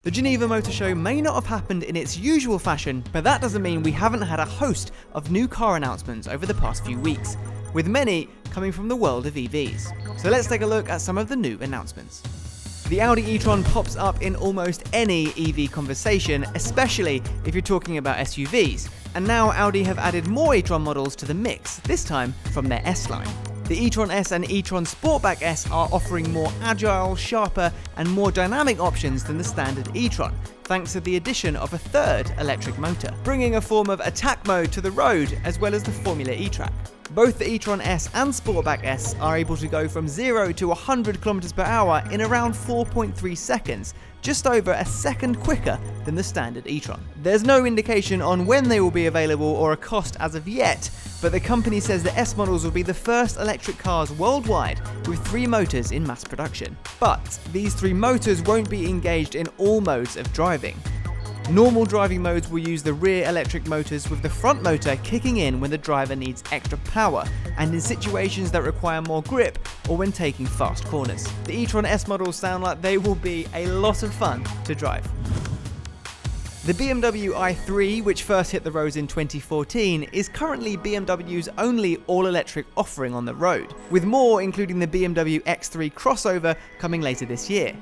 The Geneva Motor Show may not have happened in its usual fashion, but that doesn't mean we haven't had a host of new car announcements over the past few weeks, with many coming from the world of EVs. So let's take a look at some of the new announcements. The Audi e-tron pops up in almost any EV conversation, especially if you're talking about SUVs, and now Audi have added more e-tron models to the mix, this time from their S line. The e-tron S and e-tron Sportback S are offering more agile, sharper, and more dynamic options than the standard e-tron, thanks to the addition of a third electric motor, bringing a form of attack mode to the road as well as the Formula E track. Both the e-tron S and Sportback S are able to go from 0 to 100 km per hour in around 4.3 seconds, just over a second quicker than the standard e-tron. There's no indication on when they will be available or a cost as of yet, but the company says the S models will be the first electric cars worldwide with 3 motors in mass production. But these 3 motors won't be engaged in all modes of driving. Normal driving modes will use the rear electric motors, with the front motor kicking in when the driver needs extra power and in situations that require more grip or when taking fast corners. The e-tron S models sound like they will be a lot of fun to drive. The BMW i3, which first hit the roads in 2014, is currently BMW's only all-electric offering on the road, with more including the BMW X3 crossover coming later this year.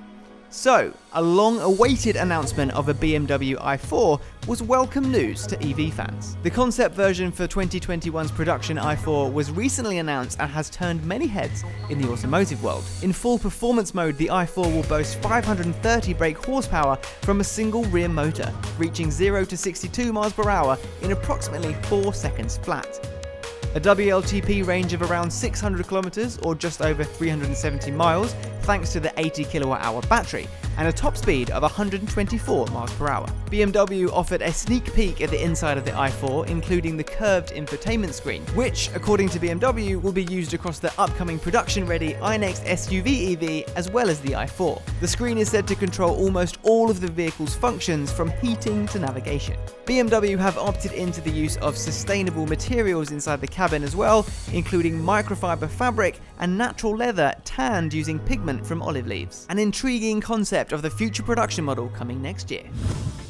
So, a long-awaited announcement of a BMW i4 was welcome news to EV fans. The concept version for 2021's production i4 was recently announced and has turned many heads in the automotive world. In full performance mode, the i4 will boast 530 brake horsepower from a single rear motor, reaching 0 to 62 miles per hour in approximately 4 seconds flat. A WLTP range of around 600 kilometers or just over 370 miles thanks to the 80 kWh battery, and a top speed of 124 miles per hour. BMW offered a sneak peek at the inside of the i4, including the curved infotainment screen, which, according to BMW, will be used across the upcoming production-ready iNext SUV EV as well as the i4. The screen is said to control almost all of the vehicle's functions, from heating to navigation. BMW have opted into the use of sustainable materials inside the cabin as well, including microfiber fabric and natural leather tanned using pigment from olive leaves. An intriguing concept of the future production model coming next year.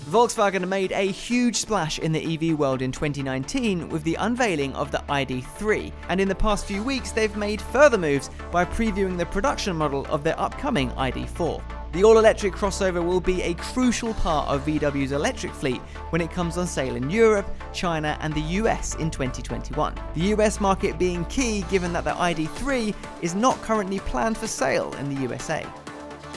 Volkswagen made a huge splash in the EV world in 2019 with the unveiling of the ID3, and in the past few weeks they've made further moves by previewing the production model of their upcoming ID4. The all-electric crossover will be a crucial part of VW's electric fleet when it comes on sale in Europe, China and the US in 2021. The US market being key, given that the ID3 is not currently planned for sale in the USA.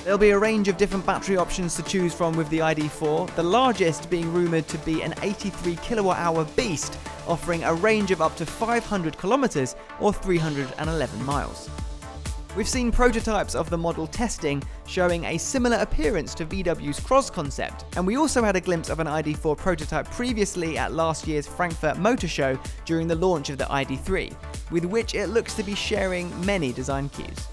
There'll be a range of different battery options to choose from with the ID4, the largest being rumoured to be an 83 kWh beast, offering a range of up to 500 kilometers or 311 miles. We've seen prototypes of the model testing, showing a similar appearance to VW's Cross concept, and we also had a glimpse of an ID4 prototype previously at last year's Frankfurt Motor Show during the launch of the ID3, with which it looks to be sharing many design cues.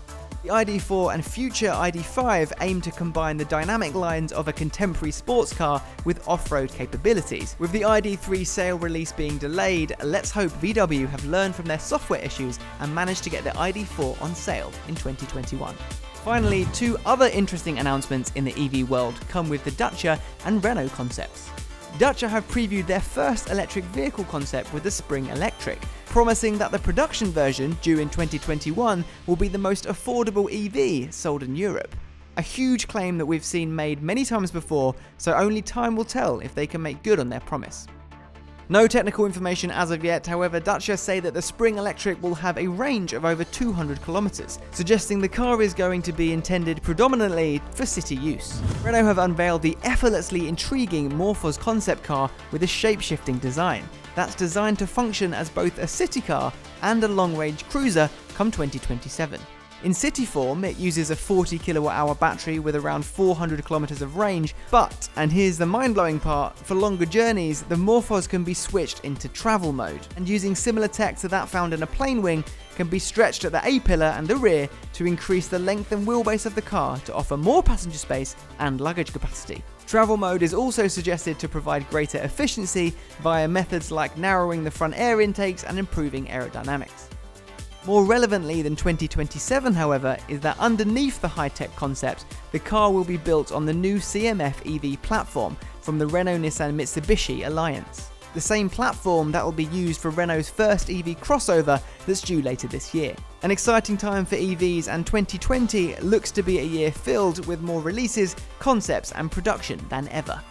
The ID4 and future ID5 aim to combine the dynamic lines of a contemporary sports car with off-road capabilities. With the ID3 sale release being delayed, let's hope VW have learned from their software issues and managed to get the ID4 on sale in 2021. Finally, 2 other interesting announcements in the EV world come with the Dacia and Renault concepts. Dacia have previewed their first electric vehicle concept with the Spring Electric, promising that the production version, due in 2021, will be the most affordable EV sold in Europe. A huge claim that we've seen made many times before, so only time will tell if they can make good on their promise. No technical information as of yet, however, Dacia say that the Spring Electric will have a range of over 200 kilometers, suggesting the car is going to be intended predominantly for city use. Renault have unveiled the effortlessly intriguing MorphOS concept car with a shape-shifting design that's designed to function as both a city car and a long-range cruiser come 2027. In city form, it uses a 40 kWh battery with around 400 kilometers of range, but, and here's the mind-blowing part, for longer journeys, the MorphOS can be switched into travel mode, and using similar tech to that found in a plane wing, can be stretched at the A-pillar and the rear to increase the length and wheelbase of the car to offer more passenger space and luggage capacity. Travel mode is also suggested to provide greater efficiency via methods like narrowing the front air intakes and improving aerodynamics. More relevantly than 2027, however, is that underneath the high-tech concept, the car will be built on the new CMF EV platform from the Renault-Nissan-Mitsubishi alliance. The same platform that will be used for Renault's first EV crossover that's due later this year. An exciting time for EVs, and 2020 looks to be a year filled with more releases, concepts and production than ever.